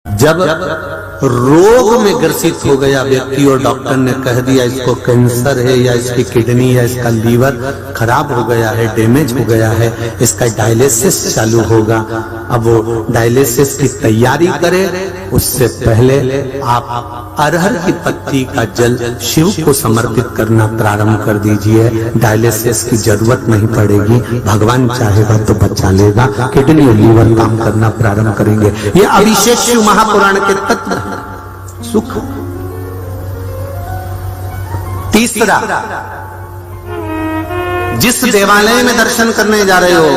जब रोग में ग्रसित हो गया व्यक्ति और डॉक्टर ने कह दिया इसको कैंसर है या इसकी किडनी या इसका लीवर खराब हो गया है, डैमेज हो गया है, इसका डायलिसिस चालू होगा। अब वो डायलिसिस की तैयारी करे उससे पहले आप अरहर की पत्ती का जल शिव को समर्पित करना प्रारंभ कर दीजिए। डायलिसिस की जरूरत नहीं पड़ेगी, भगवान चाहेगा तो बचा लेगा। किडनी और लीवर काम करना प्रारंभ करेंगे। ये अभिषेक शिव महापुराण के तत्व सुख। तीसरा, जिस देवालय में दर्शन करने जा रहे हो,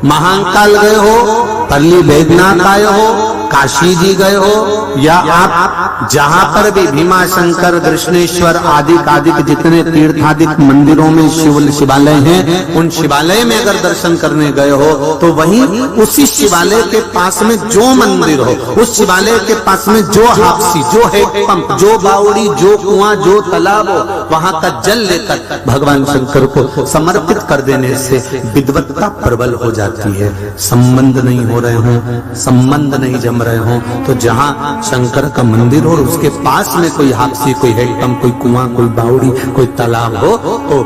महाकाल गए हो, पल्ली बैजनाथ आए हो, काशी जी गए हो, या आप जहां पर भी भीमा शंकर, कृष्णेश्वर आदि जितने तीर्थादिक मंदिरों में शिवालय हैं, उन शिवालय में अगर दर्शन करने गए हो तो वहीं उसी शिवालय के पास में जो मंदिर हो, उस शिवालय के पास में जो हापसी, जो हैंडपंप, जो बावड़ी, जो कुआं, जो तालाब हो, वहां का जल लेकर भगवान शंकर को समर्पित कर देने से विद्वत्ता प्रबल हो जाती है। संबंध नहीं हो रहे हो, संबंध नहीं जम रहे हो, तो जहां शंकर का मंदिर हो उसके पास में कोई हापसी, कोई हैंडपंप, कोई कुआं, कोई बावड़ी, कोई तालाब हो, तो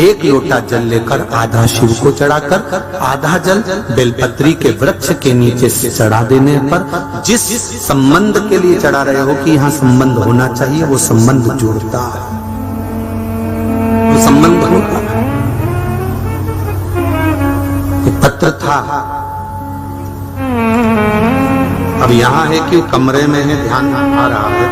एक लोटा जल लेकर आधा शिव को चढ़ाकर आधा जल बेलपत्री के वृक्ष के नीचे से चढ़ा देने पर जिस संबंध के लिए चढ़ा रहे हो कि यहां संबंध होना चाहिए, वो संबंध जुड़ता है, वो संबंध होता है। पत्र था, अब यहां है कि कमरे में है, ध्यान आ रहा है।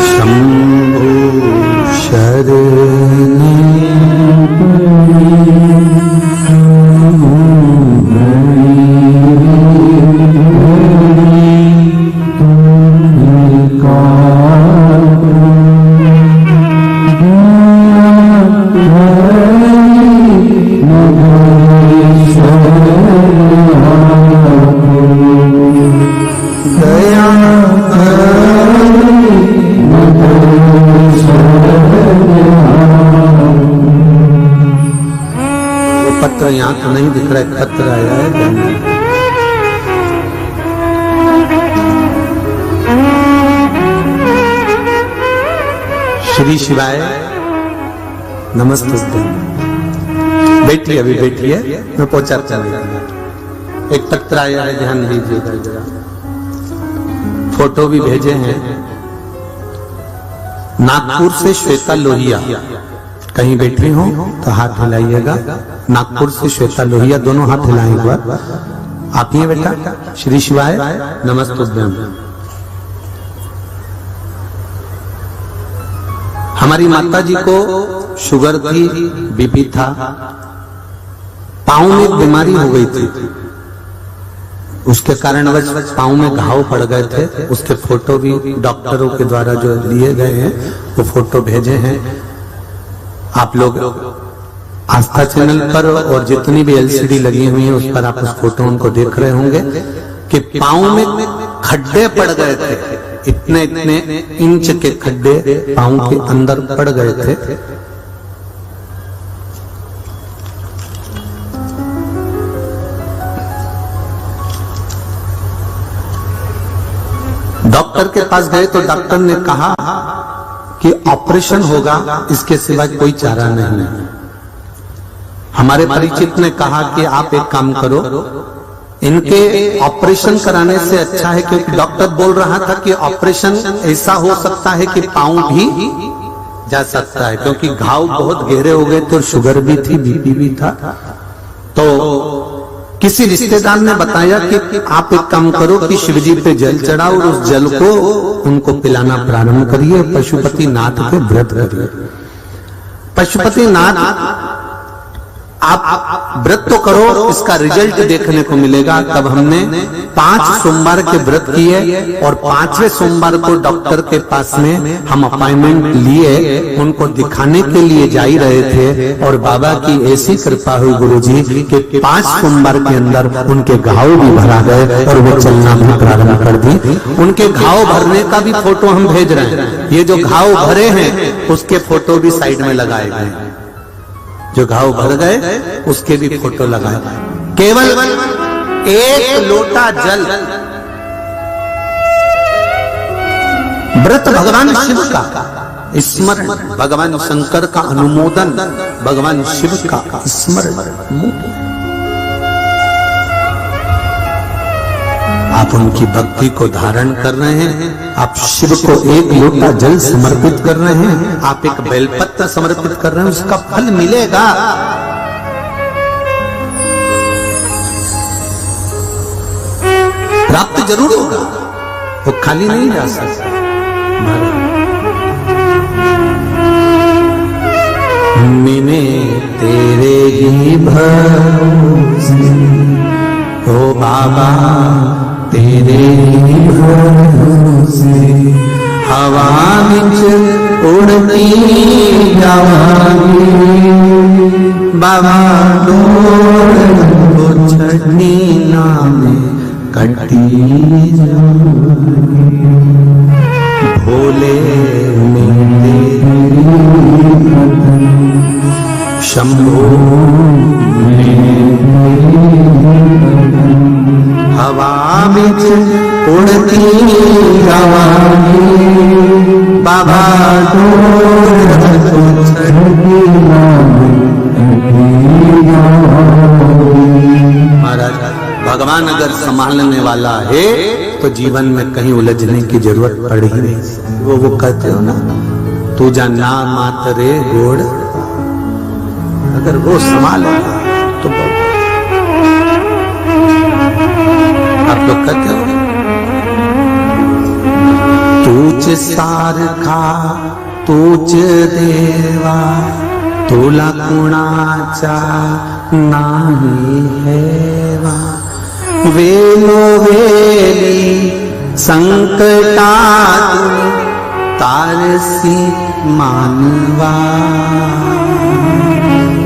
शंभु शरणे यहां तो नहीं दिख रहा है, पत्र आया है। श्री शिवाय नमस्ते। बैठिए, अभी बैठिए, मैं पहुंचा चल। एक पत्र आया है, ध्यान दीजिएगा जरा। फोटो भी भेजे हैं। नागपुर से श्वेता लोहिया, कहीं बैठी हो तो हाथ हिलाइएगा। नागपुर से श्वेता लोहिया, दोनों हाथ हिलाएं एक बार। आप ही बेटा, श्री शिवाय नमस्तुभ्यं। हमारी माता जी को शुगर थी, बीपी था, पांव में एक बीमारी हो गई थी, उसके कारणवश पांव में घाव पड़ गए थे। उसके फोटो भी डॉक्टरों के द्वारा जो लिए गए हैं वो फोटो भेजे हैं। आप लोग आस्था चैनल पर और जितनी भी एलसीडी लगी हुई है उस पर आप उस फोटो उनको देख रहे होंगे कि पांव में खड्डे पड़ गए थे, इतने इतने इंच के खड्डे पांव के अंदर पड़ गए थे। डॉक्टर के पास गए तो डॉक्टर ने कहा कि ऑपरेशन होगा, इसके सिवा कोई चारा नहीं है। हमारे परिचित ने कहा कि आप एक काम करो, इनके ऑपरेशन कराने से अच्छा है, क्योंकि डॉक्टर बोल रहा था कि ऑपरेशन ऐसा हो सकता है कि पांव भी जा सकता है, क्योंकि घाव बहुत गहरे हो गए थे और शुगर भी थी, बीपी भी था। तो किसी रिश्तेदार ने बताया कि आप एक काम करो कि शिवजी पे जल चढ़ाओ और उस जल को उनको पिलाना प्रारंभ करिए, पशुपति नाथ के व्रत करिए। पशुपति नाथ आप व्रत तो करो, इसका रिजल्ट देखने को मिलेगा। तब हमने 5 सोमवार के व्रत किए और 5वें सोमवार को डॉक्टर के पास में हम अपॉइंटमेंट लिए, उनको दिखाने के लिए जा ही रहे थे और बाबा की ऐसी कृपा हुई गुरुजी कि 5 सोमवार के अंदर उनके घाव भी भरा गए और वो चलना भी प्रारंभ कर दी। उनके घाव भरने का भी फोटो हम भेज रहे हैं। ये जो घाव भरे हैं उसके फोटो भी साइड में लगाए गए, जो घाव भर गए उसके भी फोटो लगाए। केवल 1 लोटा जल, व्रत भगवान शिव का स्मरण, भगवान शंकर का अनुमोदन, भगवान शिव का स्मरण। आप उनकी भक्ति को धारण कर रहे हैं, आप शिव को 1 लोटा जल समर्पित कर रहे हैं, आप एक बेलपत्र समर्पित कर रहे हैं, उसका फल मिलेगा। प्राप्त जरूर होगा, वो खाली नहीं जा सकता। मैंने तेरे ही भरोसे ओ बाबा, तेरे ही भरोसे हवा विच उड़ती जावांगी, बाबा डोर को छड़ी नाम कटी जावांगी, भोले मेरे शंभो हवा बिच उड़ती जावांगी, बाबा महाराज, भगवान अगर संभालने वाला है तो जीवन में कहीं उलझने की जरूरत पड़ ही नहीं। वो कहते हो ना, तू जाना मात रे गोड़, अगर वो संभालेगा तो आप लोग कहते हो तूच सारखा तूच देवा, तुला कुणाचा नाही हेवा, वेलोवेली संकटातून तारसी मानवा,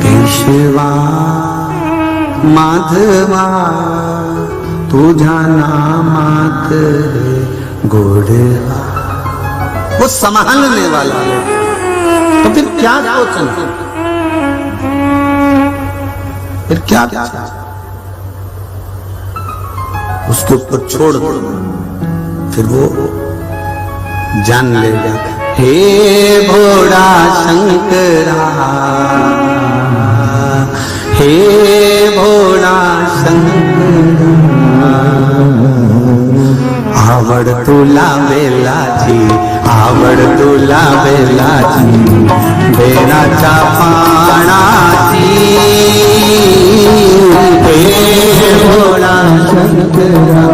केशवा माधवा तुझा नामात गोड़वा। वो संभालने वाला है तो फिर क्या सोचना, फिर क्या उसके ऊपर छोड़ दो, फिर वो जान लेगा। हे भोला शंकरा, हे भोला शंकरा, आवड़ तुला बेलाची, आवड़ तुला बेलाची, बेनाचा पाणाची, हे भोला शंकरा,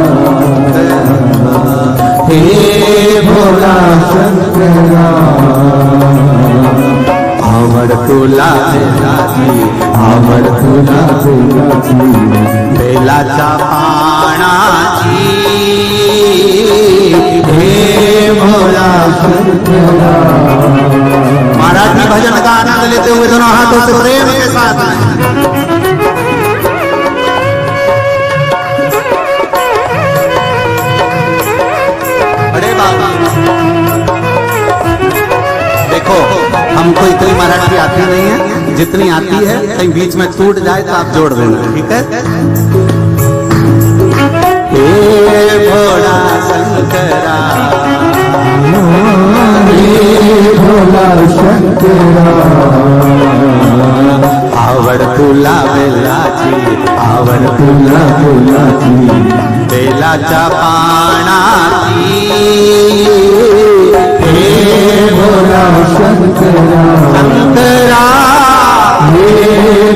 हे भोला शंकरा, आवड़ तुला बेलाची, आवड़ तुला बेलाची, बेलाचा पाणाची, हे भोला शंकरा। महाराज जी भजन का आनंद लेते हुए दोनों हाथों से प्रेम के साथ बड़े बाबा। देखो हमको इतनी मराठी आती नहीं है, जितनी आती है कहीं बीच में टूट जाए तो आप जोड़ देना, ठीक है। हे भोला शंकरा, हे भोला शंकरा, आवड़ तुला बेलाची, आवड़ तुला बेलाची, बेलाचा पाणाची, हे भोला शंकरा, शंकरा, हे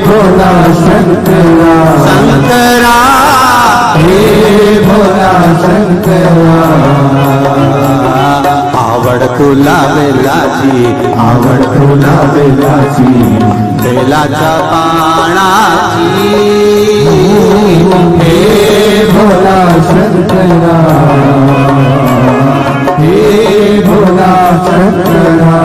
भोला शंकरा, शंकरा, हे भोला शंकरा, आवडतुला वेलाची, आवडतुला वेलाची, बेलाच्या पानाची, हे भोला शंकरा, हे भोला शंकरा,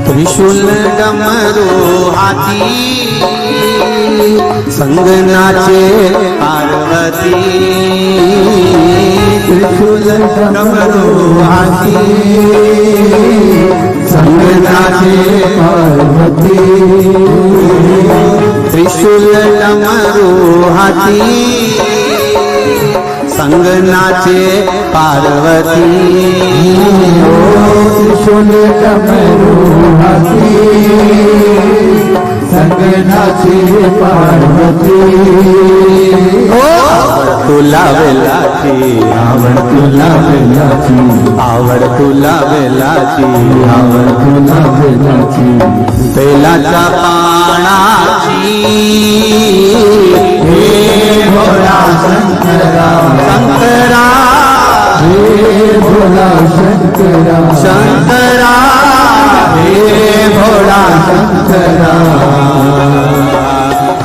त्रिशूल डमरू हाती, संग नाचे पार्वती, त्रिशूल डमरू हाती, संग नाचे पार्वती, त्रिशूल डमरू हाती, संग नाचे पार्वती, त्रिशूल डमरू हाती, संग नाचे पार्वती, आवडतुला वेलाची, आवडतुला वेलाची, आवडतुला वेलाची, आवडतुला वेलाची, बेलाच्या पानाची, हे भोला शंकरा, शंकरा, हे भोला शंकरा, शंकरा, हे भोला शंकरा,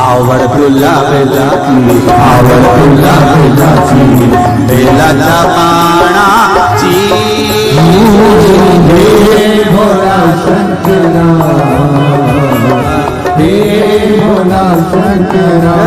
आवडतुला वेलाची, आवडतुला वेलाची, बेलाच्या पानाची, हे भोला शंकरा, हे भोला शंकरा,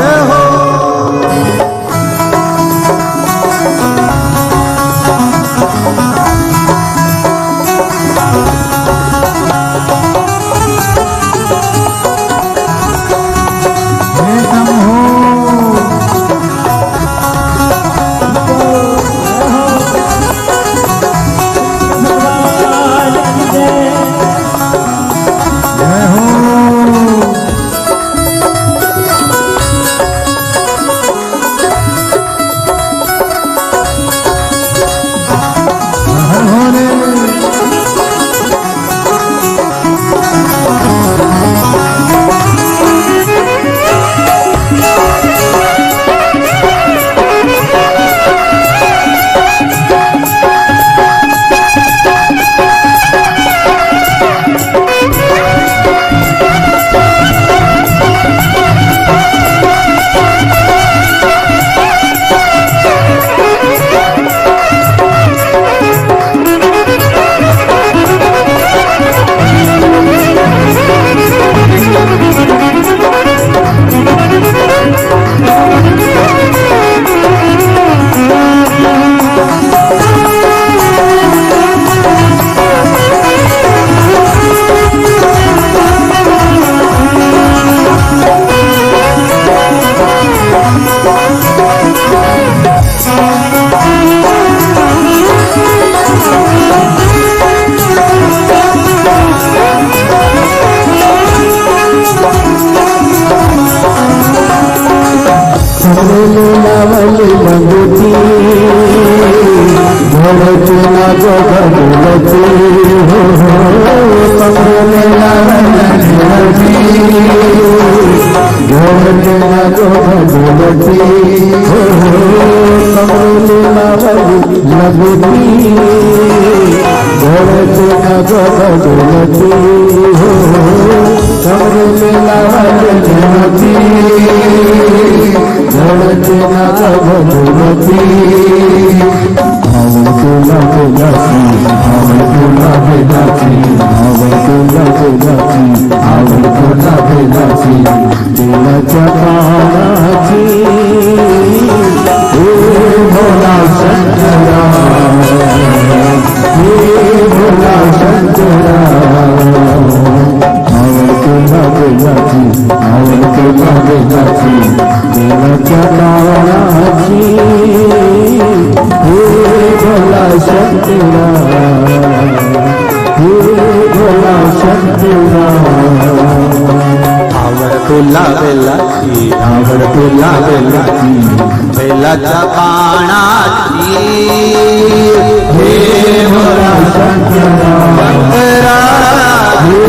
लावली मंगुती घोडची ना गो घोडची कमरेने लावली मंगुती घोडची ना गो घोडची कमरेने लावली मंगुती घोडची ना गो घोडची कमरेने लावली मंगुती रचना भगवती भाव तुला बेलाची भाव तुला बेलाची भाव तुला बेलाची भाव तुला बेलाची दिलाच्या कानाची हे भोला शंकरा हे भोला शंकरा तुला बेलाची आवड तुला बेलाची देवाच्या नावाची हे भोला शंकरा हे भोला शंकरा आवड तुला बेलाची आवड तुला बेलाची बेलाच्या पानाची हे भोला शंकरा हे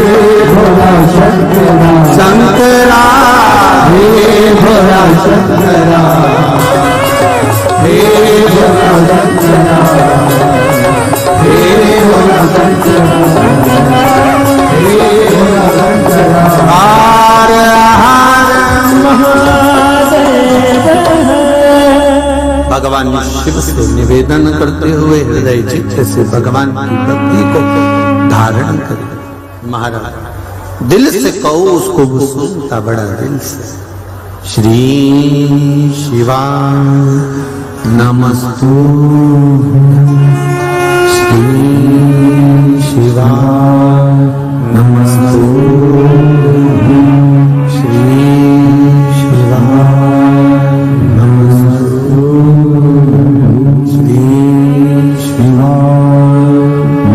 भोला शंकरा शंकरा हे भोला शंकरा हे भोला शंकरा हे भोला शंकरा हे भोला शंकरा हर हर भगवान शिव से निवेदन करते हुए हृदय चित्त से भगवान की भक्ति को धारण करें। महाराज दिल से कहो उसको वो सुनता बड़ा दिल से। श्री शिवा नमस्तु श्री शिवा नमस्तु श्री शिवा नमस्तु श्री शिवा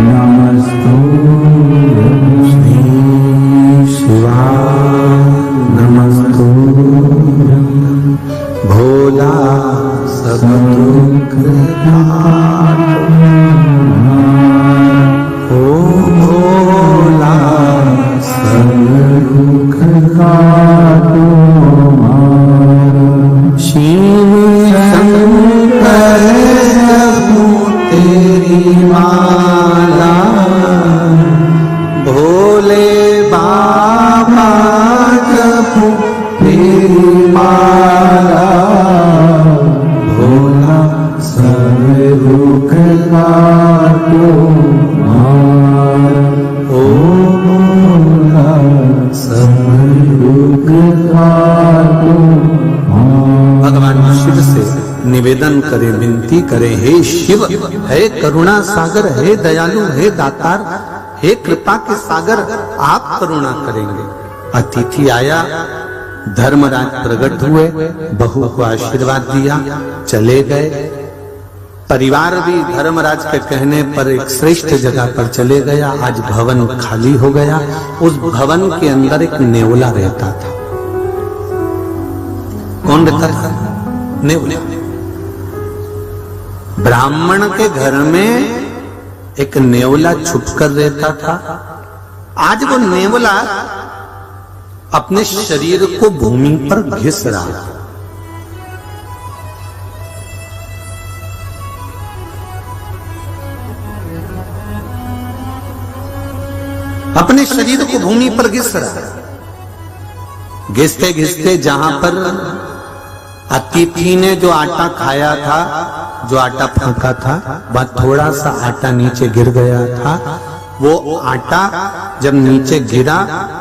नमस्तु श्री शिवा नमस्तु भोला सब दुख ओ भोला सब दुख शिव शंकर जपूं तेरी माला भोले बाबा जपूं तेरी माला भोला सब दुख काटो ओ भोला सब दुख काटो। भगवान शिव से निवेदन करें, विनती करें, हे शिव, हे करुणा सागर, हे दयालु, हे दातार, हे कृपा के सागर, आप करुणा करेंगे। अतिथि आया, धर्मराज प्रकट हुए, बहू को आशीर्वाद दिया, चले गए। परिवार भी धर्मराज के कहने पर एक श्रेष्ठ जगह पर चले गया। आज भवन खाली हो गया। उस भवन के अंदर एक नेवला रहता था। कौन रहता था? नेवला। ब्राह्मण के घर में एक नेवला छुपकर रहता था। आज वो नेवला अपने शरीर को भूमि पर घिस रहा था। अपने शरीर को भूमि पर घिस रहा। घिसते घिसते जहां पर अतिथि ने जो आटा खाया था, जो आटा फेंका था, वह थोड़ा सा आटा नीचे गिर गया था। वो आटा जब नीचे गिरा,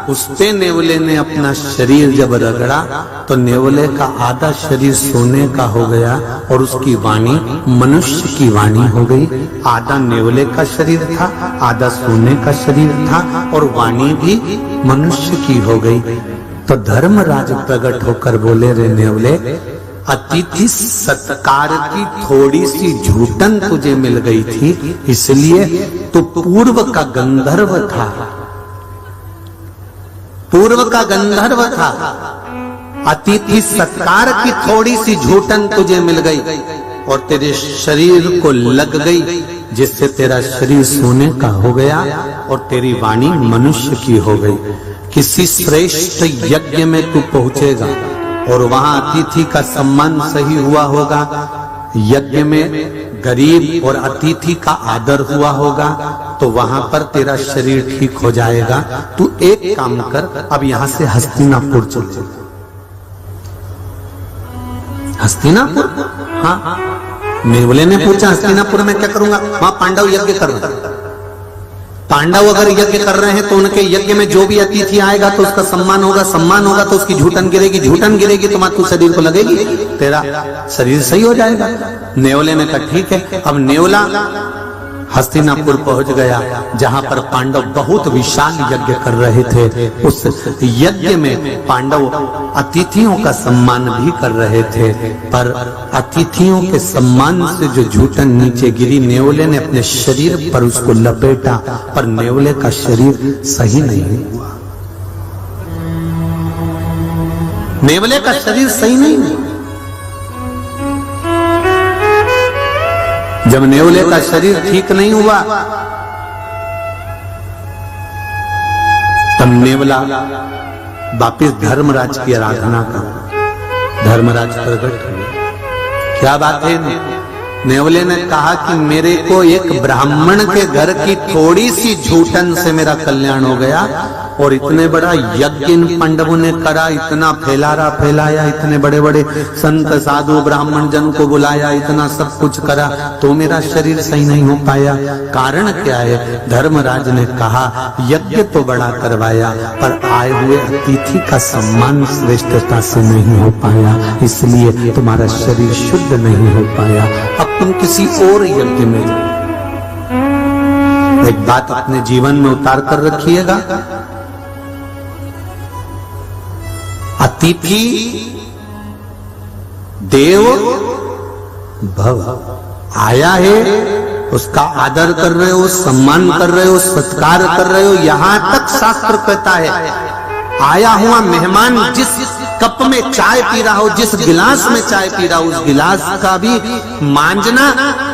उस पे नेवले ने अपना शरीर जब रगड़ा तो नेवले का आधा शरीर सोने का हो गया और उसकी वाणी मनुष्य की वाणी हो गई। आधा नेवले का शरीर था, आधा सोने का शरीर था और वाणी भी मनुष्य की हो गई। तो धर्मराज प्रकट होकर बोले, रे नेवले, अतिथि सत्कार की थोड़ी सी झूठन तुझे मिल गई थी, इसलिए तू पूर्व का गंधर्व था। पूर्व का गंधर्व था। अतिथि सत्कार की थोड़ी सी झूठन तुझे मिल गई और तेरे शरीर को लग गई, जिससे तेरा शरीर सोने का हो गया और तेरी वाणी मनुष्य की हो गई। किसी श्रेष्ठ यज्ञ में तू पहुंचेगा और वहां अतिथि का सम्मान सही हुआ होगा, यज्ञ में गरीब और अतिथि का आदर हुआ होगा, तो वहां पर तेरा शरीर ठीक हो जाएगा। तू एक काम कर, अब यहां से हस्तिनापुर चल जा। हस्तिनापुर? हाँ। नेवले ने पूछा हस्तिनापुर में क्या करूंगा? वहां पांडव यज्ञ कर रहे हैं। पांडव अगर यज्ञ कर रहे हैं तो उनके यज्ञ में जो भी अतिथि आएगा तो उसका सम्मान होगा, सम्मान होगा तो उसकी झूठन गिरेगी, झूठन गिरेगी तो तू शरीर को लगेगी, तेरा शरीर सही हो जाएगा। नेवले ने कहा ठीक है। अब नेवला हस्तिनापुर पहुंच गया जहां पर पांडव बहुत विशाल यज्ञ कर रहे थे। उस यज्ञ में पांडव अतिथियों का सम्मान भी कर रहे थे, पर अतिथियों के सम्मान से जो झूठन नीचे गिरी, नेवले ने अपने शरीर पर उसको लपेटा, पर नेवले का शरीर सही नहीं हुआ। नेवले का शरीर सही नहीं हुआ। जब नेवले का शरीर ठीक नहीं हुआ तब नेवला वापिस धर्मराज की आराधना कर। धर्मराज प्रकट हुए। क्या बात है? नेवले ने कहा कि मेरे को एक ब्राह्मण के घर की थोड़ी सी झूठन से मेरा कल्याण हो गया, और इतने बड़ा यज्ञ इन पांडवों ने करा, इतना फैलाया, इतने बड़े बड़े संत साधु ब्राह्मण जन को बुलाया, इतना सब कुछ करा, तो मेरा शरीर सही नहीं हो पाया। कारण क्या है? धर्मराज ने कहा यज्ञ तो बड़ा करवाया, पर आए हुए अतिथि का सम्मान श्रेष्ठता से नहीं हो पाया, इसलिए तुम्हारा शरीर शुद्ध नहीं हो पाया। अब तुम किसी और यज्ञ में जाओ। एक बात अपने जीवन में उतार कर रखिएगा, अतिथि देव भव। आया है, उसका आदर कर रहे हो, सम्मान कर रहे हो, सत्कार कर रहे हो। यहां तक शास्त्र कहता है आया हुआ मेहमान जिस कप में चाय पी रहा हो, जिस गिलास में चाय पी रहा हो, उस गिलास का भी मांजना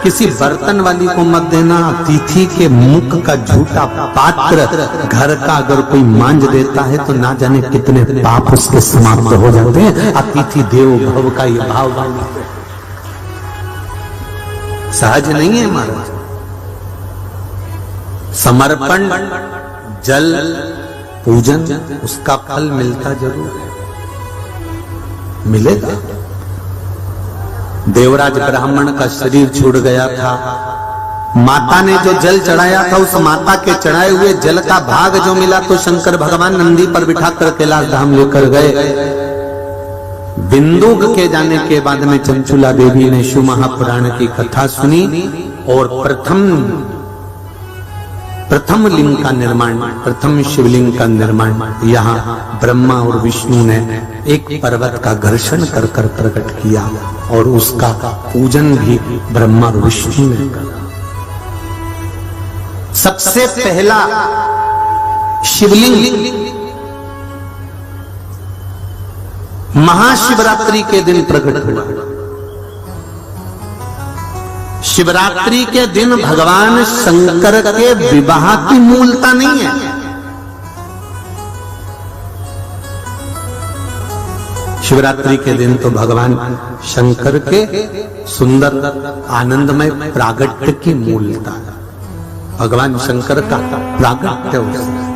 किसी बर्तन वाली को मत देना। अतिथि के मुख का झूठा पात्र घर का अगर कोई मांझ देता है तो ना जाने कितने पाप उसके समाप्त हो जाते हैं। अतिथि देवो भव का ये भाव सहज नहीं है महाराज। समर्पण, जल, पूजन, उसका फल मिलता जरूर है, मिलेगा। देवराज ब्राह्मण का शरीर छूट गया था। माता ने जो जल चढ़ाया था, उस माता के चढ़ाए हुए जल का भाग जो मिला तो शंकर भगवान नंदी पर बिठाकर कैलाश धाम लेकर गए। बिंदुक के जाने के बाद में चंचुला देवी ने शिव महापुराण की कथा सुनी और प्रथम लिंग का निर्माण, प्रथम शिवलिंग का निर्माण यहाँ ब्रह्मा और विष्णु ने एक पर्वत का घर्षण कर कर प्रकट किया, और उसका पूजन भी ब्रह्मा और विष्णु ने करा। सबसे पहला शिवलिंग महाशिवरात्रि के दिन प्रकट हुआ। शिवरात्रि के दिन भगवान शंकर के विवाह की मूलता नहीं है। शिवरात्रि के दिन तो भगवान शंकर के सुंदर आनंदमय प्रागट्य की मूलता है। भगवान शंकर का प्रागट्य उसमें।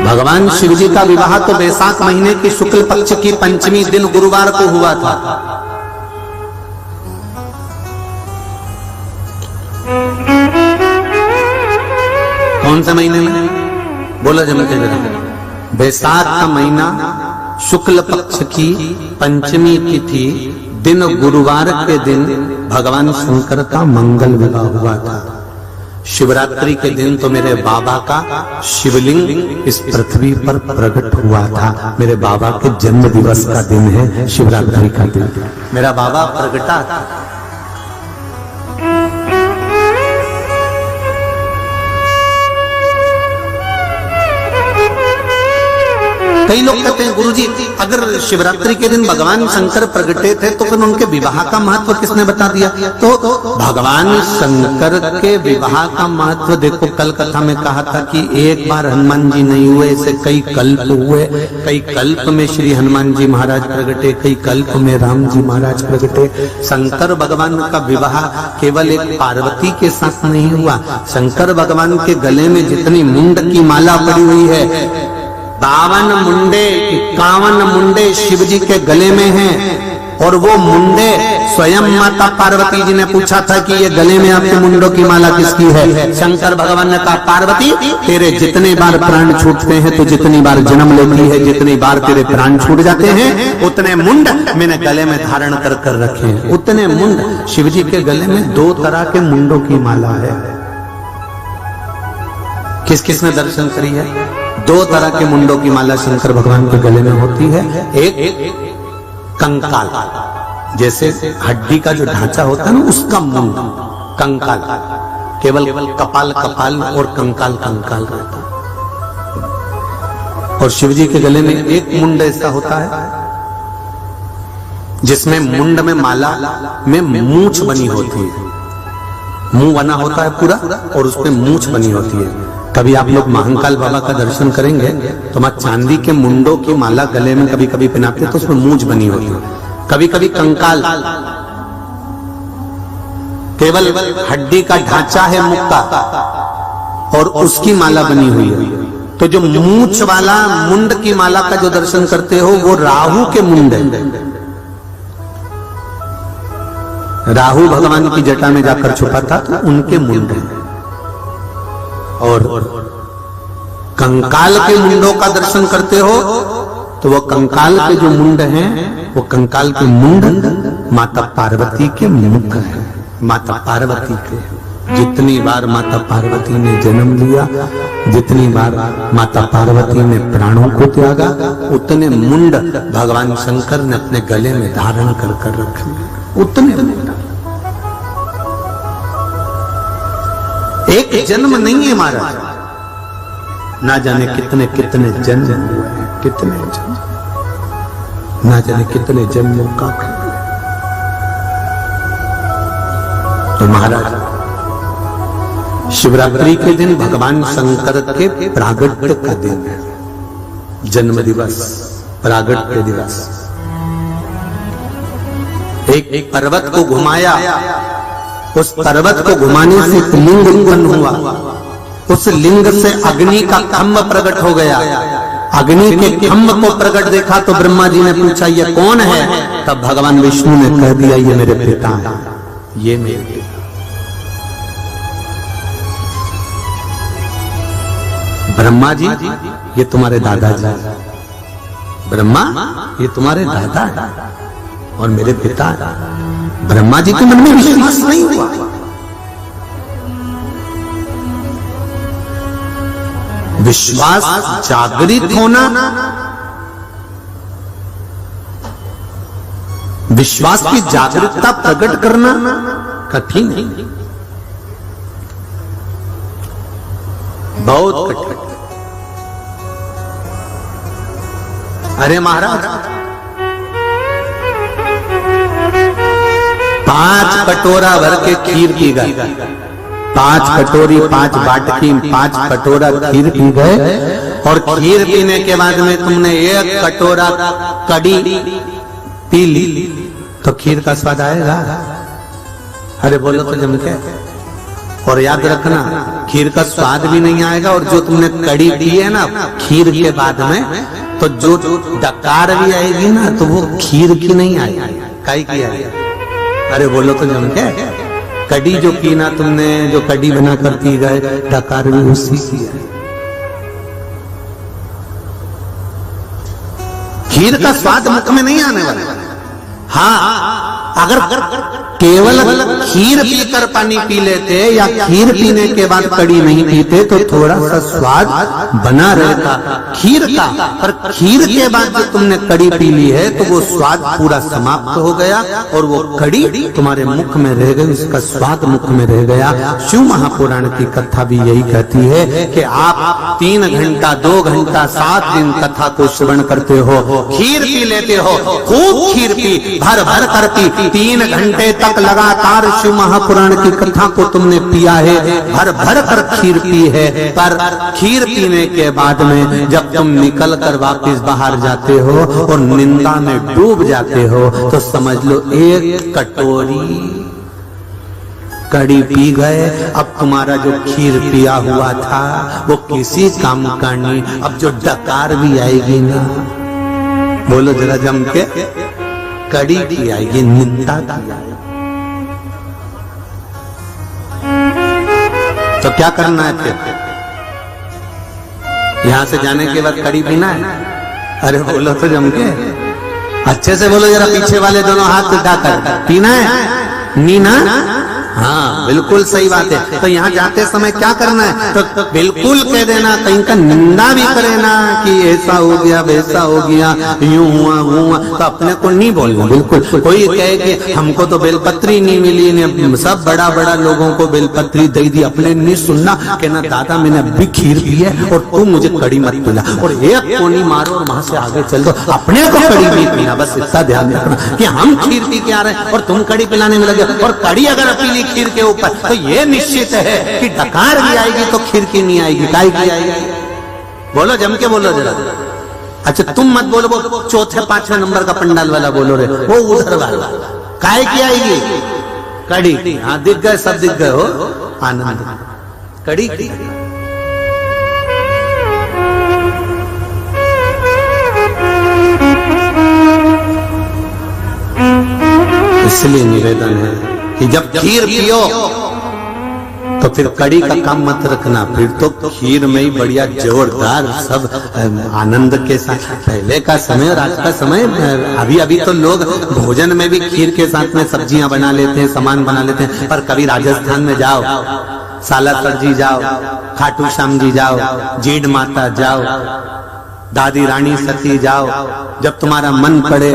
भगवान शिव जी का विवाह तो वैशाख महीने की शुक्ल पक्ष की पंचमी दिन गुरुवार को हुआ था। कौन से महीने में? बोला जमते जरा। वैशाख का महीना, शुक्ल पक्ष की पंचमी तिथि, दिन गुरुवार के दिन भगवान शंकर का मंगल विवाह हुआ था। शिवरात्रि के दिन तो मेरे बाबा का शिवलिंग इस पृथ्वी पर प्रकट हुआ था। मेरे बाबा के जन्म दिवस का दिन है शिवरात्रि का दिन। मेरा बाबा प्रगटा था। कई लोग कहते हैं गुरुजी अगर शिवरात्रि के दिन भगवान शंकर प्रगटे थे तो फिर उनके विवाह का महत्व किसने बता दिया? तो भगवान शंकर के विवाह का महत्व देखो, कल कथा में कहा था कि एक बार हनुमान जी नहीं हुए, ऐसे कई कल्प हुए। कई कल्प में श्री हनुमान जी महाराज प्रगटे, कई कल्प में राम जी महाराज प्रगटे। शंकर भगवान का विवाह केवल एक पार्वती के साथ नहीं हुआ। शंकर भगवान के गले में जितनी मुंड की माला पड़ी हुई है, 52 मुंडे 51 मुंडे शिव जी के गले में हैं, और वो मुंडे स्वयं माता पार्वती जी ने पूछा था कि ये गले में आपके मुंडों की माला किसकी है? शंकर भगवान ने कहा पार्वती तेरे जितने बार प्राण छूटते हैं, तो जितनी बार जन्म लेती है, जितनी बार तेरे प्राण छूट जाते हैं, उतने मुंड मैंने गले में धारण कर कर रखे हैं। उतने मुंड शिव जी के गले में 2 तरह के मुंडों की माला है। किस किस ने दर्शन करी है? 2 तरह के मुंडों की माला शंकर भगवान के गले में होती है। एक कंकाल, जैसे हड्डी का जो ढांचा होता है ना, उसका मुंड कंकाल, केवल कपाल कपाल और कंकाल कंकाल रहता है। और शिव जी के गले में एक मुंड ऐसा होता है जिसमें मुंड में माला में मूंछ बनी होती है, मुंह बना होता है पूरा और उसमें मूंछ बनी होती है। कभी आप लोग महाकाल बाबा का दर्शन करेंगे तो वहां चांदी के मुंडों की माला गले में कभी कभी पहनाते तो उसमें मूंछ बनी होती है। कभी कभी कंकाल, केवल हड्डी का ढांचा है मुख का और उसकी माला बनी हुई है। तो जो मूंछ वाला मुंड की माला का जो दर्शन करते हो वो राहु के मुंड है। राहु भगवान की जटा में जाकर छुपा था तो उनके मुंड है। और कंकाल के मुंडों का दर्शन करते हो तो वो कंकाल के जो मुंड हैं, वो कंकाल के मुंड माता पार्वती के मुख है। माता पार्वती के जितनी बार माता पार्वती ने जन्म लिया, जितनी बार माता पार्वती ने प्राणों को त्यागा, उतने मुंड भगवान शंकर ने अपने गले में धारण कर कर रखे। उतने मुंड, एक जन्म नहीं है महाराज, ना जाने कितने कितने जन्म हुए हैं, कितने जन्म, ना जाने कितने जन्मों का। तो महाराज शिवरात्रि के दिन भगवान शंकर के प्रागट्य का दिन है, जन्म दिवस, प्रागट्य दिवस। एक पर्वत को घुमाया, उस पर्वत को घुमाने से एक लिंग उत्पन्न हुआ, उस लिंग से अग्नि का खम्भ प्रकट हो गया। अग्नि के खम्भ को प्रकट देखा तो ब्रह्मा जी ने पूछा ये कौन है? तब भगवान विष्णु ने कह दिया ये मेरे पिता हैं, ये मेरे पिता। ब्रह्मा जी ये तुम्हारे दादाजी, ब्रह्मा ये तुम्हारे दादा है और मेरे पिता है। ब्रह्मा जी के मन में विश्वास नहीं हुआ। विश्वास जागृत होना, विश्वास की जागरूकता प्रकट करना कठिन है, बहुत कठिन। अरे महाराज 5 कटोरा भर के खीर पी गए, 5 कटोरी 5 बाटकी 5 कटोरा खीर पी गए। और खीर पीने के बाद में तुमने 1 कटोरा कड़ी पी ली तो खीर का स्वाद आएगा? अरे बोलो तो जम के। और याद रखना खीर का स्वाद भी नहीं आएगा, और जो तुमने कड़ी पी है ना खीर के बाद में, तो जो डकार भी आएगी ना तो वो खीर की नहीं आएगी, काई की आएगी? अरे बोलो तो जम के। कड़ी जो पीना तुमने, जो कड़ी बना कर पी गए, डकार भी उसी की है। खीर का स्वाद मुख में नहीं आने वाला। हाँ, अगर केवल खीर पीकर पानी पी लेते या खीर पीने के बाद कड़ी नहीं पीते तो थोड़ा सा स्वाद बना रहता खीर का, पर खीर के बाद जो तुमने कड़ी पी ली है तो वो स्वाद पूरा समाप्त हो गया और वो कड़ी तुम्हारे मुख में रह गई, उसका स्वाद मुख में रह गया। शिव महापुराण की कथा भी यही कहती है कि आप 3 घंटा 2 घंटा 7 दिन कथा को श्रवण करते हो, खीर पी लेते हो, खूब खीर पी, भर भर कर पी, 3 घंटे तक लगातार शिव महापुराण की कथा को तुमने पिया है, भर भर कर खीर पी है, पर खीर पीने के बाद में जब तुम निकल कर वापिस बाहर जाते हो और निंदा में डूब जाते हो तो समझ लो 1 कटोरी कड़ी पी गए। अब तुम्हारा जो खीर पिया हुआ था वो किसी काम का नहीं। अब जो डकार भी आएगी ना, बोलो जरा जम के, कड़ी की आएगी, निंदा की आएगी। तो क्या करना है फिर? यहां से जाने के बाद कड़ी पीना है? अरे बोलो तो जम के, अच्छे से बोलो जरा, पीछे वाले दोनों हाथ उठाकर, पीना है? नीना? हाँ बिल्कुल सही बात है। तो यहाँ जाते समय क्या करना है? तो बिल्कुल कह देना, कहीं का निंदा भी करे ना कि ऐसा हो गया वैसा हो गया, यूं हुआ वो हुआ, तो अपने को नहीं बोलना बिल्कुल। कोई कहे कि हमको तो बेलपत्री नहीं मिली, ने सब बड़ा बड़ा लोगों को बेलपत्री दे दी, अपने नहीं सुनना, कहना दादा मैंने अभी खीर पी है और तू मुझे कड़ी मत पिला, और एक कोनी मारो और वहां से आगे चल दो, अपने को कड़ी नहीं पीना। बस इतना ध्यान रखना कि हम खीर पी के आ रहे हैं और तुम कड़ी पिलाने में लगे, और कड़ी अगर पी खीर के ऊपर तो ये निश्चित है कि डकार भी आएगी तो खीर की नहीं आएगी, काय की आएगी? बोलो जम के बोलो जरा। अच्छा तुम मत बोलो, वो 4-5 नंबर का पंडाल वाला बोलो रे, वो उधर वाला, काय की आएगी? कड़ी। हाँ दिख गए, सब दिख गए हो, आनंद कड़ी की। इसलिए निवेदन है कि जब खीर पियो तो फिर कड़ी का काम मत रखना, फिर तो खीर में ही बढ़िया जोरदार सब आनंद के साथ। पहले का समय और आज का समय, अभी अभी तो लोग भोजन में भी खीर के साथ में सब्जियां बना लेते हैं, सामान बना लेते हैं, पर कभी राजस्थान में जाओ, सालासर जी जाओ, खाटू श्याम जी जाओ, जीड माता जाओ, दादी रानी सती जाओ, जब तुम्हारा मन पड़े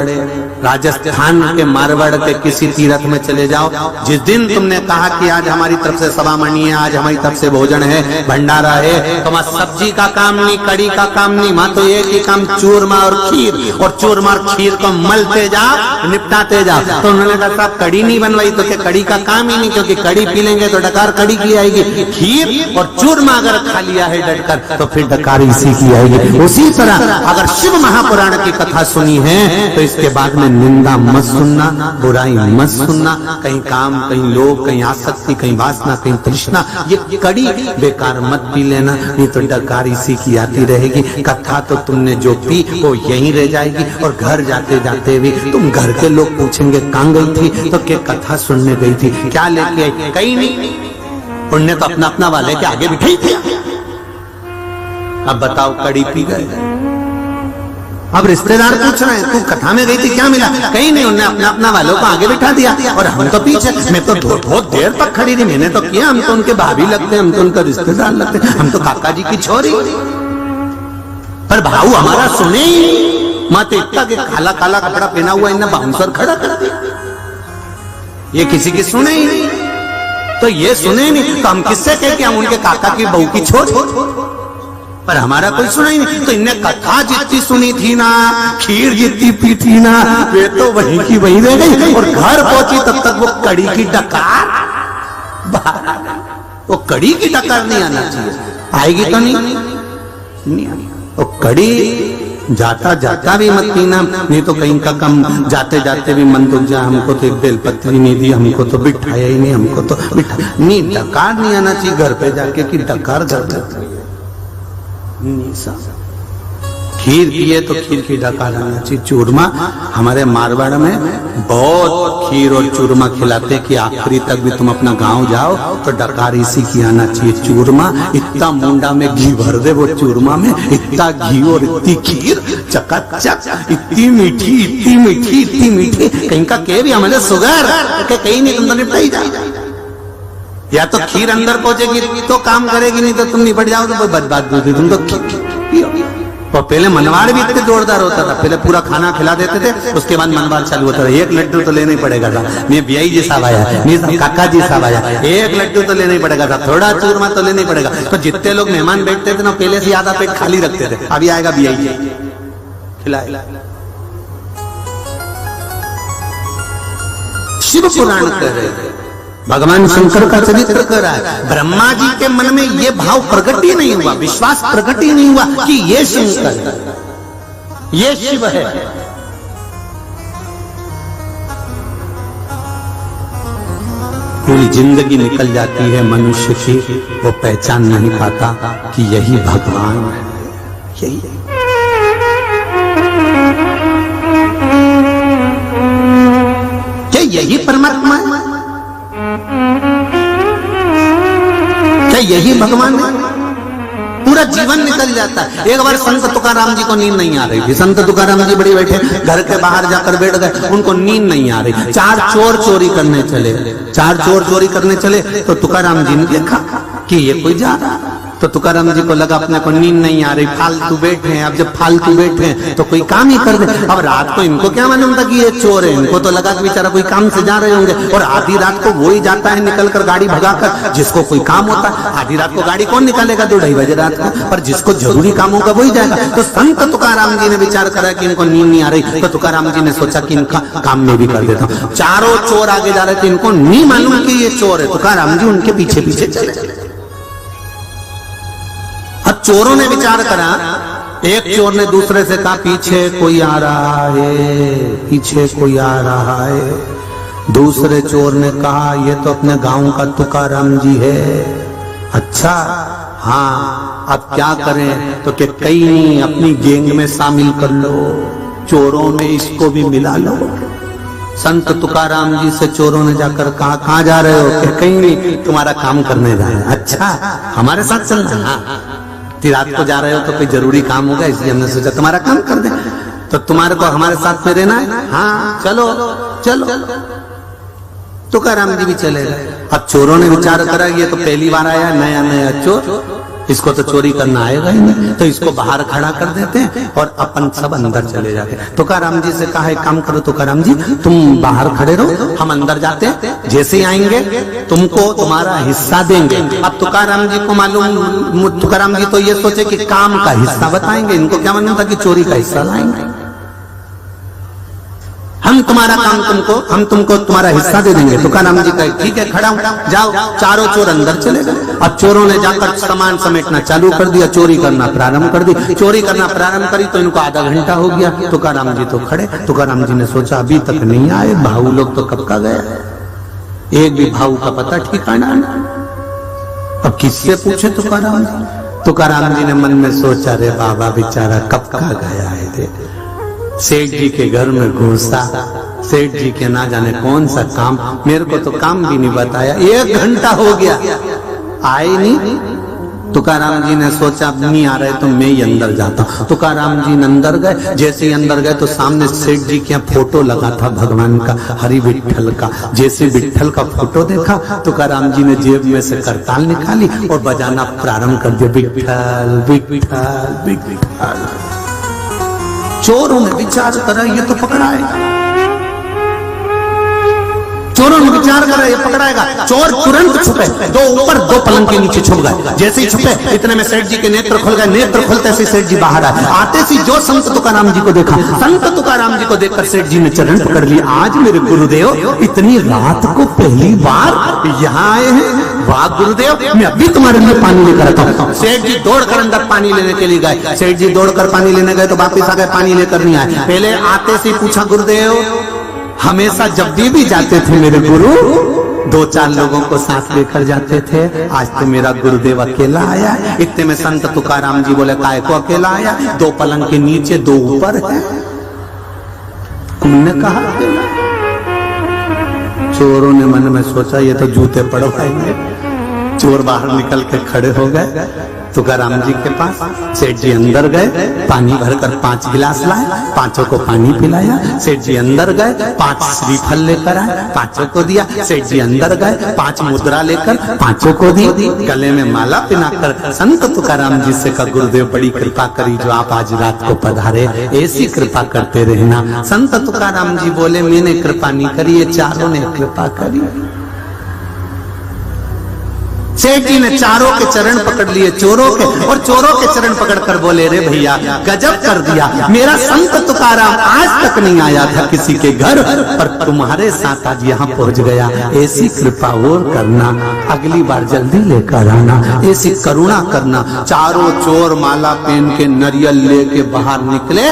राजस्थान के मारवाड़ के किसी तीर्थ में चले जाओ, जिस दिन तुमने कहा कि आज हमारी तरफ से सवामणी है, आज हमारी तरफ से भोजन है, भंडारा है, तो वहां सब्जी का काम नहीं, कड़ी का काम नहीं, वहां तो एक ही काम चूरमा और खीर, और चूरमा और खीर को मलते जाओ, निपटाते जाओ। तो उन्होंने कहा साहब कड़ी नहीं बनवाई तो क्या कड़ी का काम ही नहीं, क्योंकि कड़ी पी लेंगे तो डकार कड़ी की आएगी, खीर और चूरमा अगर खा लिया है डटकर तो फिर डकार इसी की आएगी। उसी तरह अगर शिव महापुराण की कथा सुनी है तो इसके बाद में निंदा मत सुनना, बुराई मत सुनना, कहीं काम, कहीं लोभ, कहीं आसक्ति, कहीं वासना, कहीं तृष्णा, ये कड़ी बेकार मत पी लेना, नहीं तो डकार इसी की आती रहेगी। कथा तो तुमने जो पी वो यहीं रह जाएगी, और घर जाते जाते भी तुम घर के लोग पूछेंगे कहाँ गई थी, तो क्या कथा सुनने गई थी, क्या लेके आई? कहीं नहीं, उन्होंने तो अपना अपना वाले के आगे बिठाई थी। अब बताओ कड़ी पी गए। अब रिश्तेदार पूछ रहे हैं तू कथा में गई थी क्या मिला? कहीं नहीं, उन्होंने अपना अपना वालों को आगे बिठा दिया, और हम तो पीछे। मैं तो बहुत देर तक खड़ी थी, मैंने तो किया, हम तो उनके भाभी लगते हैं, हम तो उनका रिश्तेदार लगते हैं, हम तो काका जी की छोरी, पर भाऊ हमारा सुने ही मत। इतना के काला काला कपड़ा पहना हुआ इन्हें बाउंसर खड़ा कर दिया, ये किसी की सुने ही नहीं। तो ये सुने ही नहीं तो हम किससे कह के हम उनके काका की बहू की छोरी, पर हमारा कोई सुना ही नहीं। तो इनने कथा जितनी सुनी थी ना, खीर जितनी पी थी ना, वे तो वहीं की वहीं रह गई, और घर पहुंची तब तक वो कड़ी की डकार, वो कड़ी की डकार नहीं आना चाहिए, आएगी तो नहीं आएगी। वो कड़ी जाता जाता भी मत पीना, नहीं तो कहीं का कम जाते जाते भी मन दुख जाए, हमको तो एक बेलपत्री नहीं दी, हमको तो बिठाया ही नहीं, हमको तो बिठा नहीं, डकार नहीं आना चाहिए घर पे जाके कि डकार घर खीर पिए तो खीर की डकार आना चाहिए। चूरमा हमारे मारवाड़ में बहुत खीर और चूरमा खिलाते कि आखिरी तक भी तुम अपना गांव जाओ तो डकार इसी की आना चाहिए। चूरमा इतना मुंडा में घी भर दे वो चूरमा में, इतना घी और इतनी खीर चकाचक, इतनी मीठी इतनी मीठी इतनी मीठी। कहीं का के भी हमारे शुगर के कहीं नहीं, तुम तो निपट ही जाओ। या तो खीर अंदर पहुंचेगी तो काम करेगी, नहीं तो तुम निपट जाओगे। कोई बर्बाद होती तुम तो और पहले मनवाड़ भी इतने जोरदार होता था। पहले पूरा खाना खिला देते थे, उसके बाद मनवाड़ चालू होता था। एक लड्डू तो लेना ही पड़ेगा था। मैं बियाई जी साहब आया, मैं काका जी साहब आया, एक लड्डू तो लेना ही पड़ेगा था, थोड़ा चूरमा तो लेना ही पड़ेगा। तो जितने लोग मेहमान बैठते थे ना पहले से आधा पेट खाली रखते थे। अभी आएगा बियाई जी खिलाए। शिव पुराण कर रहे थे, भगवान शंकर का चरित्र कर रहा है। ब्रह्मा जी के मन में यह भाव प्रकट ही नहीं हुआ, विश्वास प्रकट ही नहीं हुआ कि ये शंकर है, ये शिव है। पूरी जिंदगी निकल जाती है मनुष्य की, वो पहचान नहीं पाता कि यही भगवान है, यही है। क्या यही परमात्मा है? क्या यही भगवान है? पूरा जीवन निकल जाता है। एक बार संत तुकाराम जी को नींद नहीं आ रही थी। संत तुकाराम जी बड़ी बैठे घर के बाहर जाकर बैठ गए, उनको नींद नहीं आ रही। चार चोर चोरी करने चले, चार चोर चोरी करने चले तो तुकाराम जी ने देखा कि ये कोई जा रहा। तो तुकाराम जी को लगा अपने को नींद नहीं आ रही, फालतू बैठे हैं। अब जब फालतू बैठे हैं तो कोई काम ही कर दे। अब रात को इनको क्या मालूम था कि ये चोर है, इनको तो लगा कि बेचारा कोई काम से जा रहे होंगे। और आधी रात को वो ही जाता है निकल कर गाड़ी भगाकर, जिसको कोई काम होता है। आधी रात को गाड़ी कौन निकालेगा 2-2:30 बजे रात को, पर जिसको जरूरी काम होगा वही जाएगा। तो संत तुकाराम जी ने विचार करा कि इनको नींद नहीं आ रही, तो तुकाराम जी ने सोचा कि इनका काम में भी कर देता हूँ। चारों चोर आगे जा रहे थे, इनको नहीं मालूम कि ये चोर है। तुकाराम जी उनके पीछे पीछे चले। अब चोरों ने विचार करा, एक चोर ने दूसरे से कहा पीछे कोई आ रहा है, पीछे कोई आ रहा है। दूसरे चोर ने कहा ये तो अपने गांव का तुकाराम जी है। अच्छा हाँ, अब क्या करें? तो कि कहीं नहीं, अपनी गैंग में शामिल कर लो, चोरों में इसको भी मिला लो। संत तुकाराम जी से चोरों ने जाकर कहा कहाँ जा रहे हो? कि कहीं नहीं, तुम्हारा काम करने जा रहे हैं। अच्छा हमारे साथ चलना? हाँ, रात को जा रहे हो तो कोई जरूरी काम होगा, इसलिए हमने सोचा तुम्हारा काम कर दे। तो तुम्हारे को हमारे साथ में रहना है? हाँ चलो चलो। तुकाराम जी भी चले गए। अब चोरों ने विचार करा ये तो पहली बार आया नया नया चोर, इसको तो चोरी करना आएगा ही नहीं, तो इसको बाहर खड़ा कर देते हैं और अपन सब अंदर चले जाते। तुकाराम जी से कहा एक काम करो तुकाराम जी, तुम बाहर खड़े रहो, हम अंदर जाते हैं, जैसे ही आएंगे तुमको तुम्हारा हिस्सा देंगे। अब तुकाराम जी को मालूम, तुकाराम जी तो ये सोचे कि काम का हिस्सा बताएंगे, इनको क्या मालूम था कि चोरी का हिस्सा लाएंगे। हम तुम्हारा काम हम तुमको तुम्हारा हिस्सा दे देंगे। तुकाराम जी कहे ठीक है खड़ा हूं, जाओ। चारों चोर अंदर चले गए। अब चोरों ने जाकर सामान समेटना चालू कर दिया, चोरी करना प्रारंभ कर दी। चोरी करना प्रारंभ करी तो इनको आधा घंटा हो गया। तुकाराम जी तो खड़े। तुकाराम जी ने सोचा अभी तक नहीं आए, भाऊ लोग तो कब का गए, एक भी भाऊ का पता ठिकाना नहीं। अब किससे पूछे तुकाराम जी? तुकाराम जी ने मन में सोचा रे बाबा बेचारा कब का गया है। सेठ जी के घर में घुसा, सेठ जी के ना जाने कौन सा काम, मेरे को तो काम भी नहीं बताया, 1 घंटा हो गया आए नहीं। तुकाराम जी ने सोचा अब नहीं आ रहे तो मैं ही अंदर जाता हूँ। तुकाराम जी अंदर गए। जैसे ही अंदर गए तो सामने सेठ जी के फोटो लगा था भगवान का, हरि विठल का। जैसे विठल का फोटो देखा तुकाराम जी ने जेब में से करताल निकाली और बजाना प्रारंभ कर दिया, विठल विठल विठल। चोरों ने विचार करा ये तो पकड़ाएगा, चोरों ने विचार करा ये पकड़ाएगा। चोर तुरंत छुपे, 2 ऊपर 2 पलंग के नीचे छुप गए। जैसे ही छुपे इतने में सेठ जी के नेत्र खुल गए। नेत्र खुलते से सेठ जी बाहर आए। आते से जो संत तुकाराम जी को देखा, संत तुकाराम जी को देखकर सेठ जी ने चरण पकड़ लिया। आज मेरे गुरुदेव इतनी रात को पहली बार यहाँ आए हैं, वाह गुरुदेव, मैं अभी तुम्हारे लिए पानी लेकर आता हूँ। सेठ जी दौड़कर अंदर पानी लेने के लिए गए। सेठ जी दौड़कर पानी लेने गए तो वापिस आ गए, पानी लेकर नहीं आए। पहले आते से पूछा गुरुदेव, हमेशा जब भी जाते थे मेरे गुरु दो चार लोगों को साथ लेकर जाते थे। आज तो मेरा गुरुदेव अकेला आया। इतने में संत तुकाराम जी बोले काय को अकेला आया, दो पलंग के नीचे दो ऊपर है। तुमने कहा अकेला? चोरों ने मन में सोचा ये तो जूते पड़वाएंगे। चोर बाहर निकल के खड़े हो गए तुकाराम जी के पास। सेठ जी अंदर गए, पानी भरकर 5 गिलास लाए, पांचों को पानी पिलाया। सेठ जी अंदर गए, 5 श्रीफल लेकर आए, पांचों को दिया। सेठ जी अंदर गए, 5 मुद्रा लेकर पांचों को दी। गले में माला पहनाकर संत तुकाराम जी से कहा गुरुदेव बड़ी कृपा करी जो आप आज रात को पधारे, ऐसी कृपा करते रहना। संत तुकाराम जी बोले मैंने कृपा नहीं करी, ये चारों ने कृपा करी। सेठ जी ने चारों के चरण पकड़ लिए, चोरों के, और चोरों के चरण पकड़कर बोले रे भैया गजब कर दिया, मेरा संत तुकाराम आज तक नहीं आया था किसी के घर, पर तुम्हारे साथ आज यहाँ पहुंच गया। ऐसी कृपा और करना, अगली बार जल्दी लेकर आना, ऐसी करुणा करना। चारों चोर माला पहन के नरियल लेके बाहर निकले।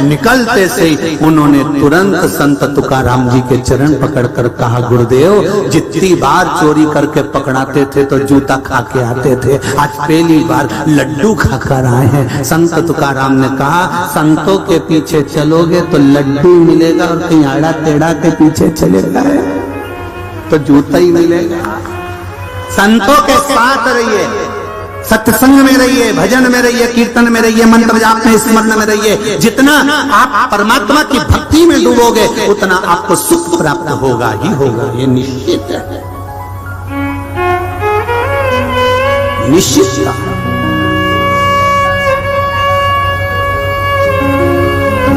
निकलते से उन्होंने तुरंत संत तुकाराम जी के चरण पकड़कर कहा गुरुदेव जितनी बार चोरी करके पकड़ाते थे तो जूता खा के आते थे, आज पहली बार लड्डू खाकर आए हैं। संत तुकाराम ने कहा संतों के पीछे चलोगे तो लड्डू मिलेगा, और कहीं आड़ा टेढ़ा के पीछे चले गए तो जूता ही मिलेगा। संतों के साथ रहिए, सत्संग में रहिए, भजन में रहिए, कीर्तन में रहिए, मंत्र जाप में, स्मरण में रहिए। जितना आप परमात्मा की भक्ति में डूबोगे उतना आपको सुख प्राप्त होगा ही होगा, ये निश्चित है, निश्चित।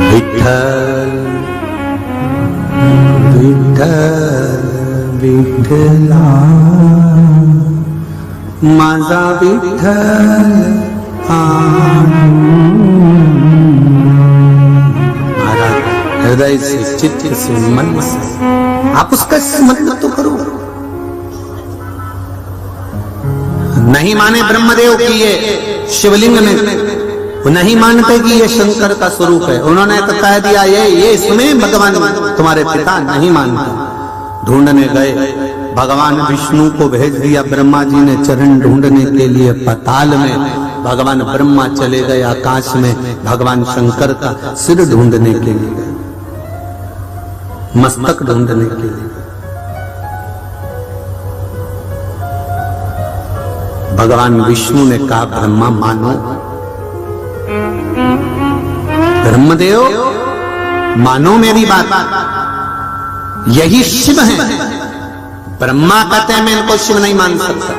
विठ्ठल विठ्ठल विठ्ठला माझा विठ्ठल महाराज हृदय से, चित्त से, मन से आप उसका स्मरण तो करो। नहीं माने ब्रह्मदेव की ये शिवलिंग में, वो नहीं मानते कि ये शंकर का स्वरूप है। उन्होंने तो कह दिया ये इसमें भगवान तुम्हारे पिता नहीं मानते। ढूंढने गए, भगवान विष्णु को भेज दिया। ब्रह्मा जी ने चरण ढूंढने के लिए पाताल में, भगवान ब्रह्मा चले गए आकाश में भगवान शंकर का सिर ढूंढने के लिए, मस्तक ढूंढने के लिए। भगवान विष्णु ने कहा ब्रह्मा मानो, ब्रह्मदेव मानो मेरी बात, यही शिव है। ब्रह्मा कहते हैं मैं इनको शिव नहीं मान सकता।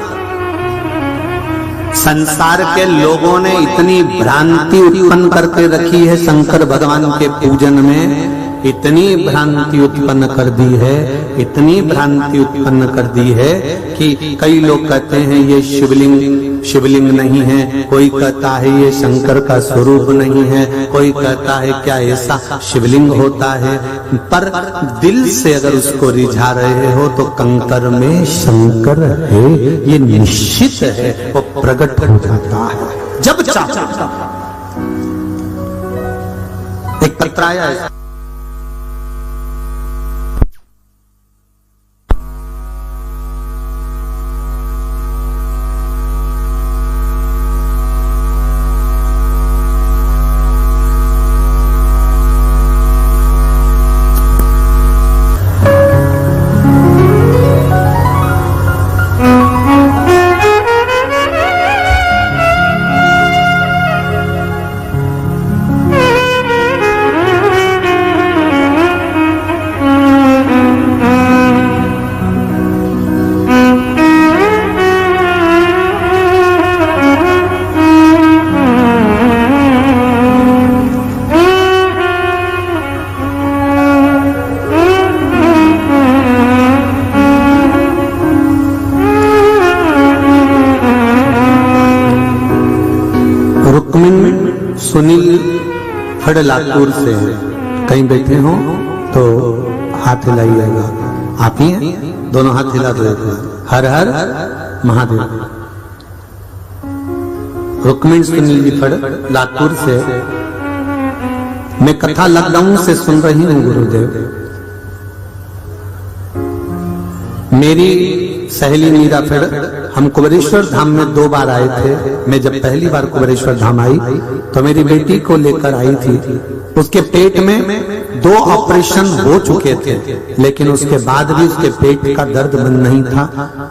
संसार के लोगों ने इतनी भ्रांति उत्पन्न करके रखी है शंकर भगवान के पूजन में, इतनी भ्रांति उत्पन्न कर दी है, इतनी भ्रांति उत्पन्न कर दी है कि कई लोग कहते हैं ये शिवलिंग नहीं है, कोई कहता है ये शंकर का स्वरूप नहीं है, कोई कहता है क्या ऐसा शिवलिंग होता है। पर दिल से अगर उसको रिझा रहे हो तो कंकर में शंकर है, ये निश्चित है, वो प्रकट हो जाता है जब चाहता। एक पत्र आया है, सुनील फड़ लातूर से कहीं बैठे हो तो हाथ हिलाइएगा। आप ही हैं? दोनों हाथ हिला दो। हर हर महादेव। रुक्मिणी सुनील जी फड़ लातूर से, मैं कथा लॉकडाउन से सुन रही हूँ गुरुदेव। मेरी सहेली मीरा फिर हम कुबेरेश्वर धाम में 2 बार आए थे। मैं जब पहली बार कुबेरेश्वर धाम आई तो मेरी बेटी को लेकर आई थी। उसके पेट में 2 ऑपरेशन हो चुके थे, लेकिन उसके बाद भी उसके पेट का दर्द बंद नहीं था,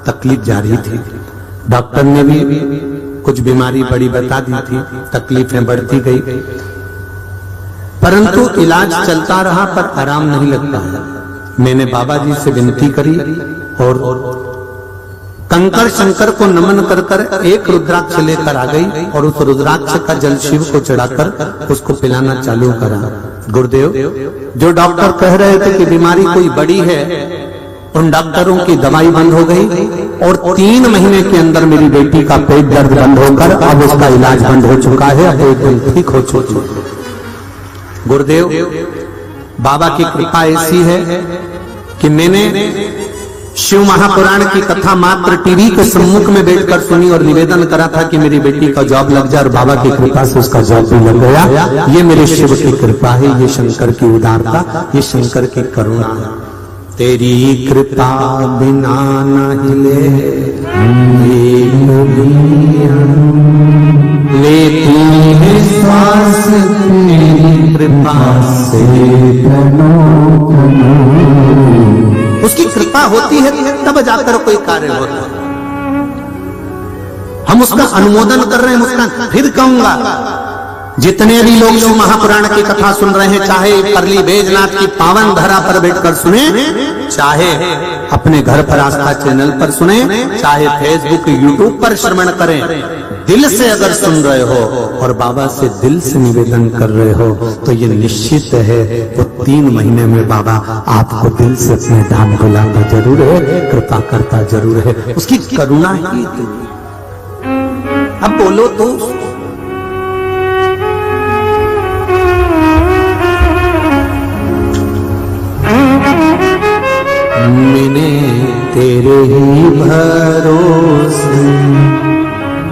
तकलीफ जारी थी। डॉक्टर ने भी कुछ बीमारी बड़ी बता दी थी, तकलीफें बढ़ती गई, परंतु इलाज चलता रहा पर आराम नहीं लगता है। मैंने बाबा जी से विनती करी और कंकर शंकर को नमन कर कर एक रुद्राक्ष लेकर आ गई और उस रुद्राक्ष का जल शिव को चढ़ाकर उसको पिलाना चालू करा। गुरुदेव, जो डॉक्टर कह रहे थे कि बीमारी कोई बड़ी है, उन डॉक्टरों की दवाई बंद हो गई और 3 महीने के अंदर मेरी बेटी का पेट दर्द बंद होकर अब उसका इलाज बंद हो चुका है, अब एकदम ठीक हो चुकी है। गुरुदेव, बाबा की कृपा ऐसी है कि मैंने शिव महापुराण की कथा मात्र टीवी के सम्मुख में बैठकर सुनी और निवेदन करा था कि मेरी बेटी का जॉब लग जाए, और बाबा की कृपा से उसका जॉब भी लग गया। ये मेरे शिव की कृपा है, ये शंकर की उदारता, ये शंकर की करुणा है। तेरी कृपा बिना न हिले लेती है श्वास, तेरी कृपा से उसकी कृपा होती है तब जाकर कोई कार्य होता है। हम उसका अनुमोदन कर रहे हैं। उसका फिर कहूंगा, जितने भी लोग शिव महापुराण की कथा सुन रहे हैं, चाहे परली बैजनाथ की पावन धरा पर बैठकर सुने, चाहे अपने घर पर आस्था चैनल पर सुने, चाहे फेसबुक यूट्यूब पर श्रवण करें, दिल से अगर सुन रहे हो और बाबा से दिल से निवेदन कर रहे हो तो ये निश्चित है वो 3 महीने में बाबा आपको दिल से अपने धाम बुलाता जरूर है, कृपा करता जरूर है। उसकी करुणा ही अब बोलो तो मैंने तेरे ही भरोसे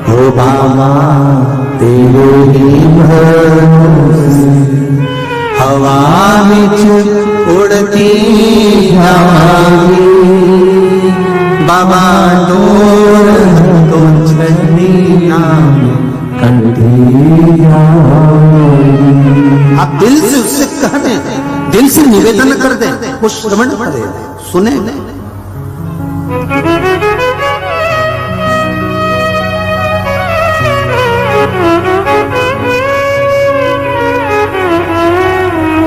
हो बाबा, तेरे ही भरोसे हवा विच उड़ती जाऊंगी बाबा, डोर तो छड़ी ना कंठी जाऊंगी। आप दिल से उससे कह दें, दिल से निवेदन कर दें, वो श्रवण करे, सुने।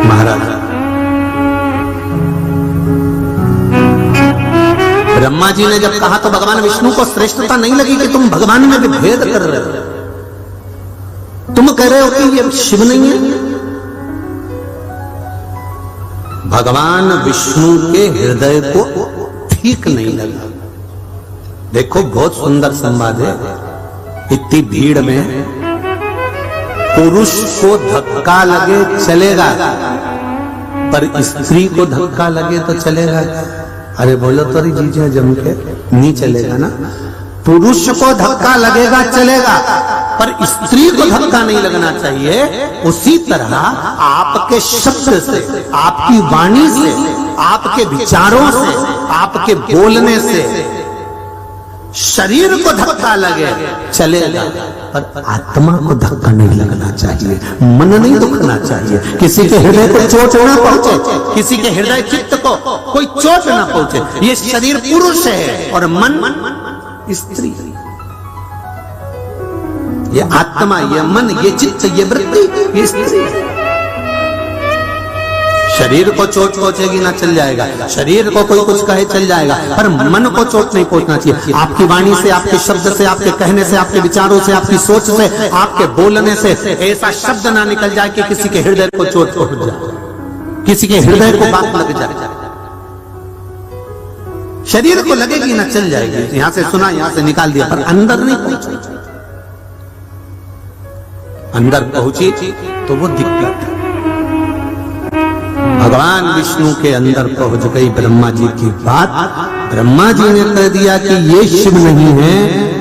महाराज, ब्रह्मा जी ने जब कहा तो भगवान विष्णु को श्रेष्ठता नहीं लगी कि तुम भगवान में भी भेद कर रहे हो। तुम कह रहे हो कि ये शिव नहीं है। भगवान विष्णु के हृदय को ठीक नहीं लगा। देखो, बहुत सुंदर संवाद है। इतनी भीड़ में पुरुष को धक्का लगे चलेगा, पर स्त्री को धक्का लगे तो चलेगा? अरे बोलो तो जीजा जम के, नहीं चलेगा ना। पुरुष को धक्का लगेगा चलेगा, पर स्त्री को धक्का नहीं लगना चाहिए। उसी तरह आपके शब्द से, आपकी वाणी से, आपके विचारों से, आपके बोलने से शरीर को धक्का लगे चलेगा, पर आत्मा को धक्का नहीं लगना चाहिए, मन नहीं दुखना चाहिए। किसी के हृदय को चोट ना पहुंचे, किसी के हृदय चित्त को कोई चोट ना पहुंचे। ये शरीर पुरुष है और मन स्त्री। ये आत्मा, ये मन, ये चित्त, ये वृत्ति, ये स्त्री। शरीर को चोट पहुंचेगी ना, चल जाएगा। शरीर को कोई कुछ कहे चल जाएगा, पर मन को चोट नहीं पहुंचना चाहिए। आपकी वाणी से, आपके शब्द से, आपके कहने से, आपके विचारों से, आपकी सोच से, आपके बोलने से ऐसा शब्द ना निकल जाए कि किसी के हृदय को चोट पहुंच जाए, किसी के हृदय को बात लग जाए। शरीर को लगेगी ना, चल जाएगी। यहां से सुना, यहां से निकाल दिया, पर अंदर नहीं पहुंची। अंदर पहुंची तो वो दिक्कत है। भगवान विष्णु के अंदर पहुंच गई ब्रह्मा जी की बात। ब्रह्मा जी ने कह दिया कि ये शिव नहीं है,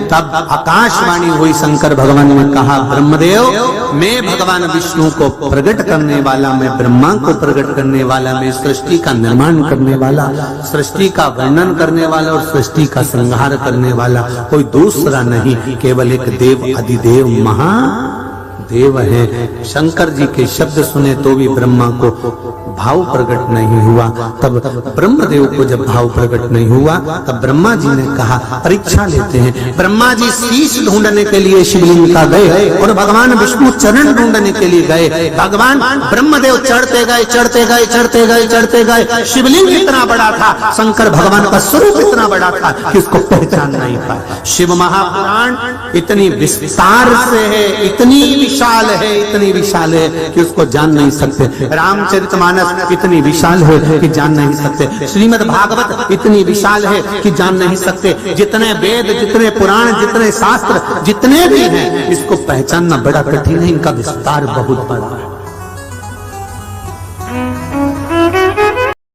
तब आकाशवाणी हुई, शंकर भगवान ने कहा ब्रह्मदेव मैं भगवान विष्णु को प्रकट करने वाला, मैं ब्रह्मा को प्रकट करने वाला, मैं सृष्टि का निर्माण करने वाला, सृष्टि का वर्णन करने वाला और सृष्टि का संहार करने वाला कोई दूसरा नहीं, केवल एक देव अधिदेव महादेव है। शंकर जी के शब्द सुने तो भी ब्रह्मा को भाव प्रकट नहीं हुआ। तब ब्रह्मदेव को जब भाव प्रकट नहीं हुआ तब ब्रह्मा जी ने कहा परीक्षा लेते हैं। ब्रह्मा जी शीश ढूंढने के लिए शिवलिंग का गए और भगवान विष्णु चरण ढूंढने के लिए गए। भगवान ब्रह्मदेव चढ़ते गए चढ़ते गए चढ़ते गए चढ़ते गए। शिवलिंग इतना बड़ा था, शंकर भगवान का स्वरूप इतना बड़ा था कि उसको पहचान नहीं पाया। शिव महापुराण इतनी विस्तार से है, इतनी विशाल है, इतनी विशाल है कि उसको जान नहीं सकते। रामचरितमानस इतनी विशाल है कि जान नहीं सकते। श्रीमद् भागवत इतनी विशाल है कि जान नहीं सकते। जितने वेद, जितने पुराण, जितने शास्त्र, जितने भी हैं, इसको पहचानना बड़ा कठिन है। इनका विस्तार बहुत बड़ा है।